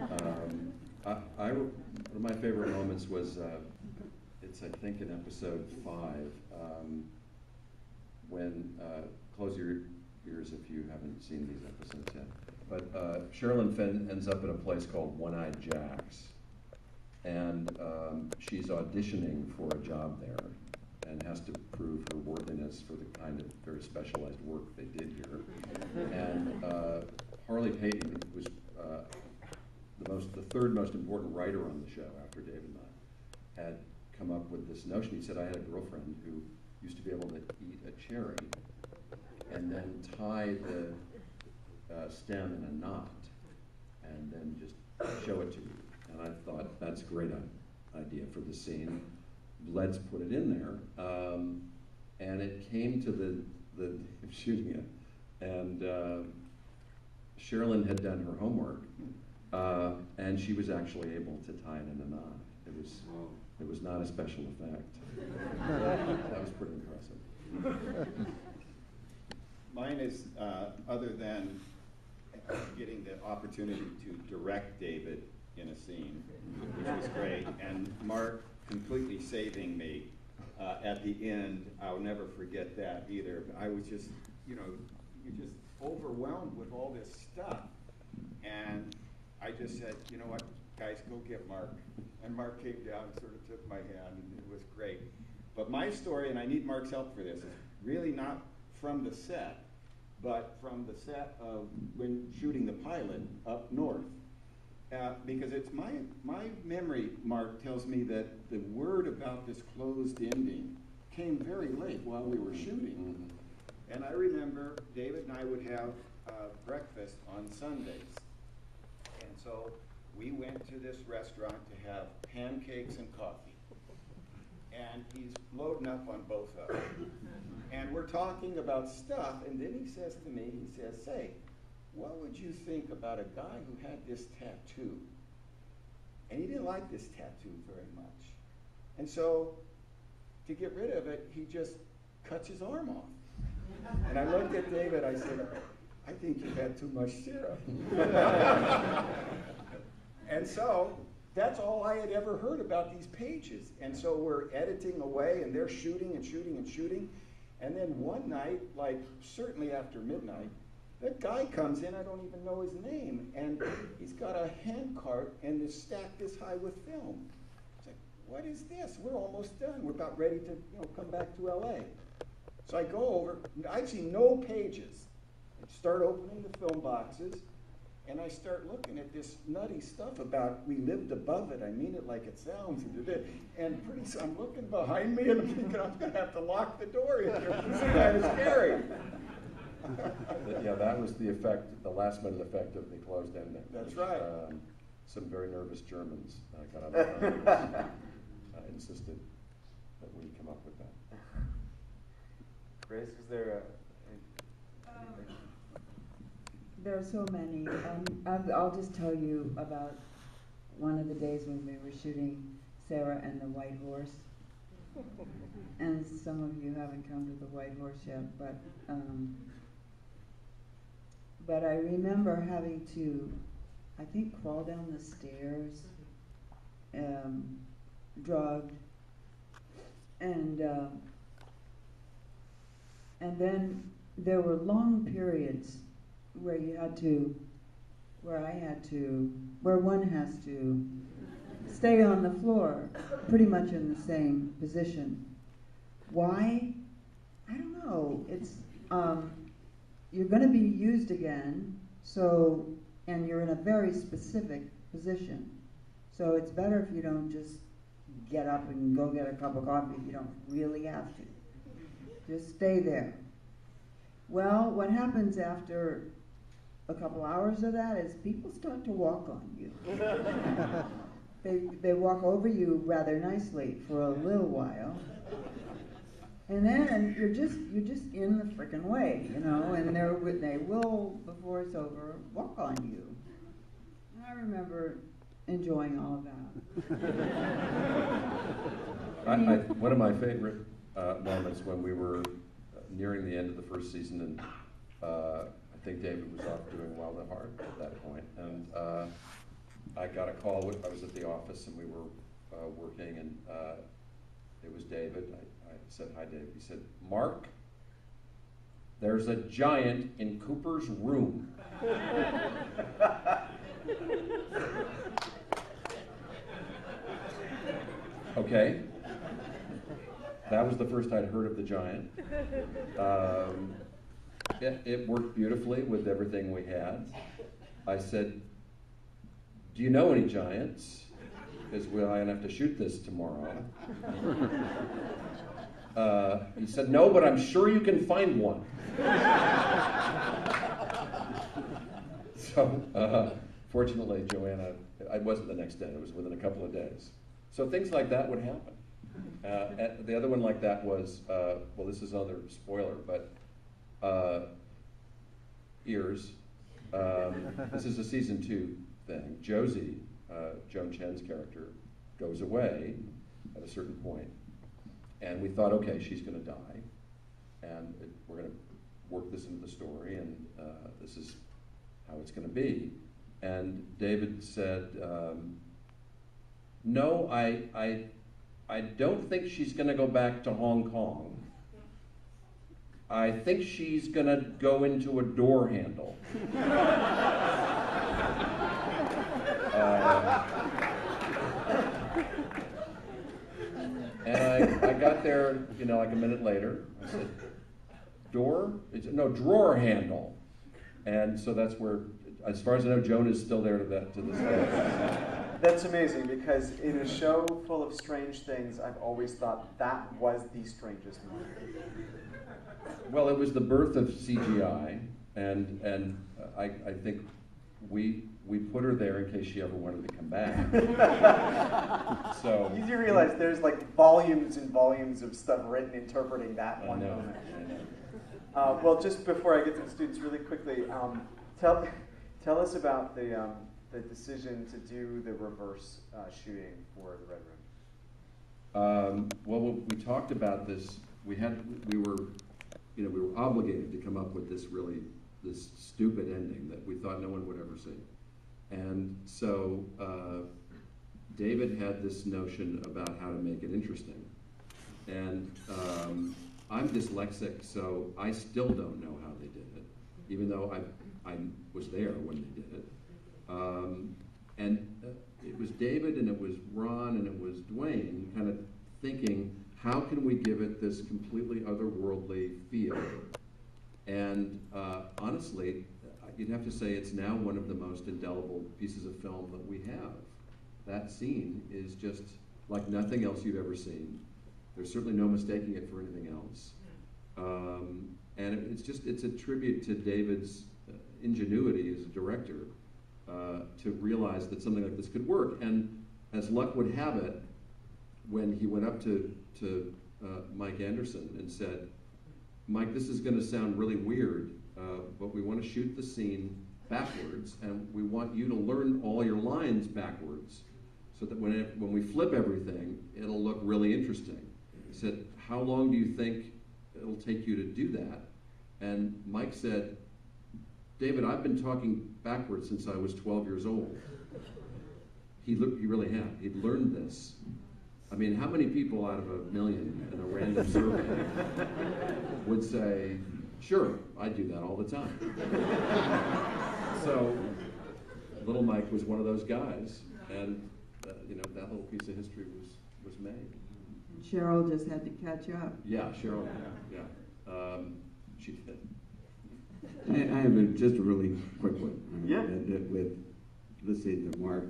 One of my favorite moments was, it's I think in episode 5, when, close your ears if you haven't seen these episodes yet, but Sherilyn Fenn ends up at a place called One-Eyed Jack's, and she's auditioning for a job there and has to prove her worthiness for the kind of very specialized work they did here. And Harley Payton was the third most important writer on the show after David and I, had come up with this notion. He said, I had a girlfriend who used to be able to eat a cherry and then tie the stem in a knot and then just show it to you. And I thought, that's a great idea for the scene. Let's put it in there. And it came to the shooting it. And Sherilyn had done her homework. And she was actually able to tie it in a knot. It was not a special effect. That was pretty impressive. Mine is, other than getting the opportunity to direct David in a scene, which was great, and Mark completely saving me at the end. I'll never forget that either. I was just, you're just overwhelmed with all this stuff. And I just said, you know what, guys, go get Mark. And Mark came down and sort of took my hand, and it was great. But my story, and I need Mark's help for this, is really not from the set, but from the set of when shooting the pilot up north. Because it's my memory, Mark, tells me that the word about this closed ending came very late while we were shooting. And I remember David and I would have breakfast on Sundays. And so we went to this restaurant to have pancakes and coffee. And he's loading up on both of them. And we're talking about stuff, and then he says to me, he says, say, what would you think about a guy who had this tattoo? And he didn't like this tattoo very much. And so, to get rid of it, he just cuts his arm off. And I looked at David, I said, I think you had too much syrup. And so, that's all I had ever heard about these pages. And so we're editing away, and they're shooting and shooting and shooting. And then one night, like certainly after midnight, that guy comes in, I don't even know his name, and he's got a hand cart and is stacked this high with film. It's like, what is this? We're almost done. We're about ready to come back to LA. So I go over, I've seen no pages. I start opening the film boxes, and I start looking at this nutty stuff about we lived above it. I mean it like it sounds. And pretty soon I'm looking behind me, and I'm thinking I'm going to have to lock the door in here. It's kind of scary. Yeah, that was the effect, the last minute effect of the closed ending. That's right. Some very nervous Germans got on the insisted that we come up with that. Grace, is there there are so many. I'll just tell you about one of the days when we were shooting Sarah and the White Horse. And some of you haven't come to the White Horse yet, but I remember having to, I think, crawl down the stairs, drugged, and then there were long periods where one has to stay on the floor, pretty much in the same position. Why? I don't know. It's you're going to be used again, and you're in a very specific position. So it's better if you don't just get up and go get a cup of coffee if you don't really have to. Just stay there. Well, what happens after a couple hours of that is people start to walk on you. They walk over you rather nicely for a little while. And then you're just in the frickin' way, and they will, before it's over, walk on you. And I remember enjoying all of that. One of my favorite moments when we were nearing the end of the first season, and I think David was off doing Wild at Heart at that point, and I got a call, I was at the office and we were working, and it was David. I said, "Hi, Dave." He said, "Mark, there's a giant in Cooper's room." Okay. That was the first I'd heard of the giant. It worked beautifully with everything we had. I said, "Do you know any giants? Because I'm going to have to shoot this tomorrow." He said, "No, but I'm sure you can find one." So, fortunately, Joanna, it wasn't the next day, it was within a couple of days. So things like that would happen. The other one like that was, well, this is another spoiler, but Ears. This is a season 2 thing. Josie, Joan Chen's character, goes away at a certain point, and we thought, okay, she's going to die, and we're going to work this into the story, and this is how it's going to be. And David said, "No, I don't think she's going to go back to Hong Kong. I think she's going to go into a door handle." And I got there, like a minute later. I said, "Door? No, drawer handle." And so that's where, as far as I know, Joan is still there to this day. That's amazing, because in a show full of strange things, I've always thought that was the strangest moment. Well, it was the birth of CGI, and I think we put her there in case she ever wanted to come back. So You do realize there's like volumes and volumes of stuff written interpreting that one moment. Well, just before I get to the students, really quickly, tell us about the decision to do the reverse shooting for the Red Room. Well, we talked about this. We were obligated to come up with this stupid ending that we thought no one would ever see. And so David had this notion about how to make it interesting. And I'm dyslexic, so I still don't know how they did it, even though I was there when they did it. And it was David, and it was Ron, and it was Duwayne kind of thinking, how can we give it this completely otherworldly feel? And honestly, you'd have to say it's now one of the most indelible pieces of film that we have. That scene is just like nothing else you've ever seen. There's certainly no mistaking it for anything else. And it's a tribute to David's ingenuity as a director to realize that something like this could work. And as luck would have it, when he went up to Mike Anderson and said, "Mike, this is going to sound really weird, but we want to shoot the scene backwards, and we want you to learn all your lines backwards, so that when we flip everything, it'll look really interesting." He said, "How long do you think it'll take you to do that?" And Mike said, "David, I've been talking backwards since I was 12 years old." He really had. He'd learned this. I mean, how many people out of 1 million in a random survey would say, "Sure, I do that all the time"? So, little Mike was one of those guys, and that little piece of history was made. Cheryl just had to catch up. Yeah, Cheryl. Yeah, she did. I have just a really quick one. Yeah. With listening to Mark,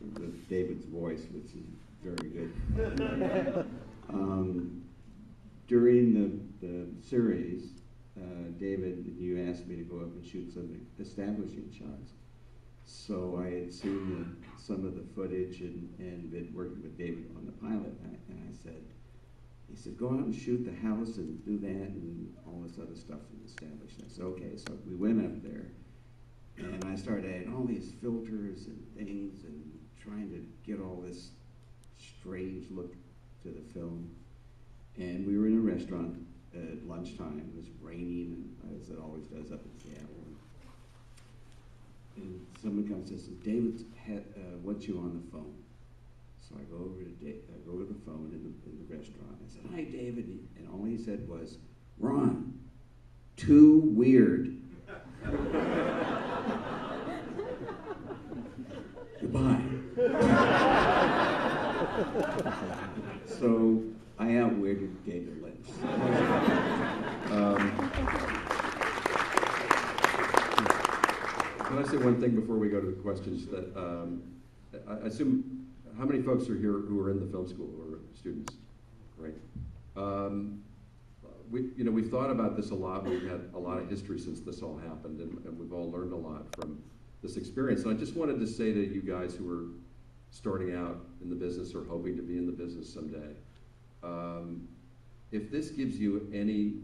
with David's voice, which is very good. During the series, David, you asked me to go up and shoot some establishing shots. So I had seen some of the footage and been working with David on the pilot, and he said, "Go out and shoot the house and do that and all this other stuff and establish." I said, "Okay." So we went up there, and I started adding all these filters and things and trying to get all this strange look to the film. And we were in a restaurant at lunchtime. It was raining, and as it always does up in Seattle. and someone comes and says, David, what's you on the phone? So I go over to the phone in the restaurant. I said, hi, David. And all he said was, Ron, too weird. Goodbye. So I out-weirded David Lynch. Can I say one thing before we go to the questions? That I assume, how many folks are here who are in the film school or students? Great. We've thought about this a lot. We've had a lot of history since this all happened, and we've all learned a lot from this experience. And I just wanted to say to you guys who are starting out in the business or hoping to be in the business someday, if this gives you any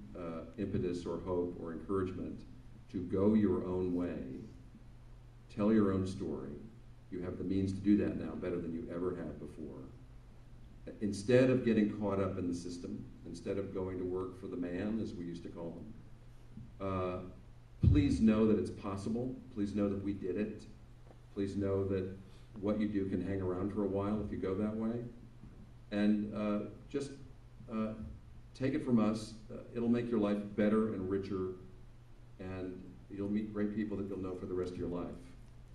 impetus or hope or encouragement to go your own way, tell your own story. You have the means to do that now better than you ever have before. Instead of getting caught up in the system, instead of going to work for the man, as we used to call him, please know that it's possible. Please know that we did it. Please know that what you do can hang around for a while if you go that way. And just take it from us. It'll make your life better and richer, and you'll meet great people that you'll know for the rest of your life.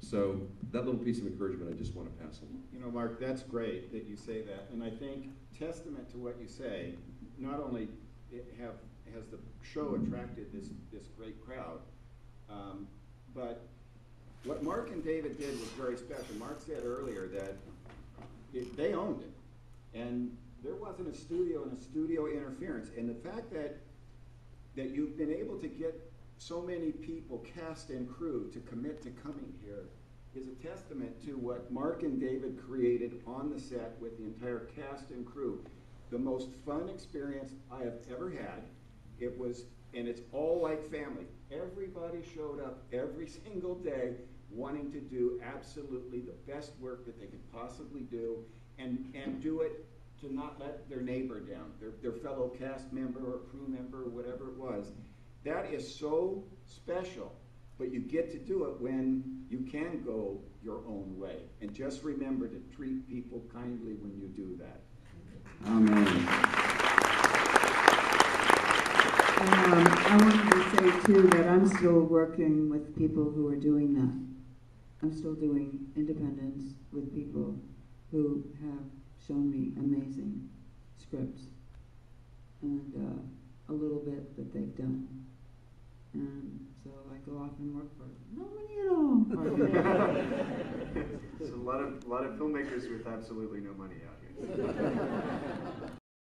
So that little piece of encouragement I just want to pass on. You know, Mark, that's great that you say that. And I think testament to what you say, not only has the show attracted this great crowd, but what Mark and David did was very special. Mark said earlier that they owned it. And there wasn't a studio and a studio interference. And the fact that you've been able to get so many people, cast and crew, to commit to coming here is a testament to what Mark and David created on the set with the entire cast and crew. The most fun experience I have ever had. It was, and it's all like family. Everybody showed up every single day wanting to do absolutely the best work that they could possibly do, and do it to not let their neighbor down, their fellow cast member or crew member or whatever it was. That is so special, but you get to do it when you can go your own way. And just remember to treat people kindly when you do that. Amen. I wanted to say, too, that I'm still working with people who are doing that. I'm still doing independence with people who have shown me amazing scripts and a little bit that they've done. And so I go off and work for no money at all. There's a lot of filmmakers with absolutely no money out here.